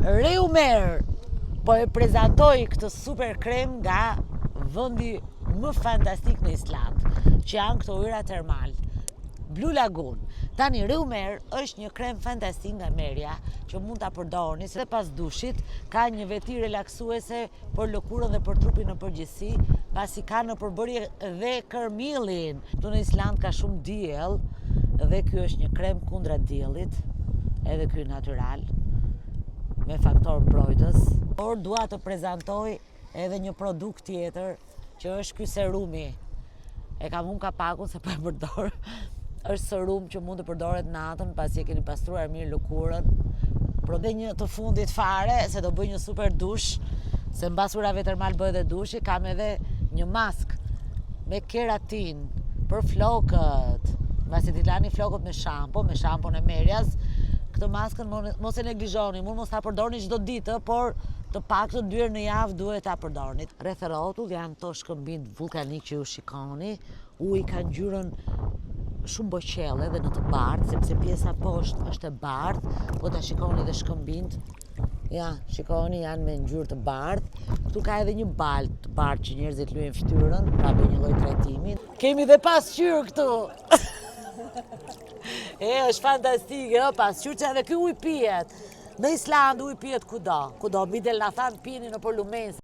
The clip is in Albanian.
Reumer po e prezantoj këtë super krem nga vendi më fantastik në Island, që janë këto yra termal, Blue Lagoon. Tani Reumer është një krem fantastik nga merja që mund ta përdorni dhe pas dushit, ka një veti relaksuese për lëkurën dhe për trupin në përgjithësi, pasi ka në përbërje dhe kërmilin. Këtu në Island ka shumë diell dhe ky është një krem kundra diellit, edhe ky natyral, me faktor mbrojtës. Por dua të prezantoj edhe një produkt tjetër që është ky serumi. E kam unë kapakun se po e përdor. Është serum që mund të përdoret natën pasi e keni pastruar mirë lëkurën. Prodhe një të fundit fare se do bëj një super dush, se mbas urave termal bëj edhe dushi, kam edhe një mask me keratin për flokët. Mbasi t'i lani flokët me shampon e merjas, këtë maskën mos e neglizhoni, mund mos ta përdorni çdo ditë, por të paktën 2 herë në javë duhet ta përdorni. Rreth rrotull janë to shkëmbim vulkanik që ju shikoni, uji ka ngjyrën shumë boqelle dhe në të bardhë, sepse pjesa poshtë është e bardhë, po ta shikoni dhe shkëmbint. Ja, shikoni, janë me ngjyrë të bardhë. Këtu ka edhe një balë të bardhë që njerëzit lyejnë fytyrën, pra bëj një lloj trajtimi. Kemi dhe pasqyrë këtu. Është fantastike, pasqyrë që edhe ky ujë pihet. Në Island ujë pihet kudo, mbi del na than pini nëpër lumen.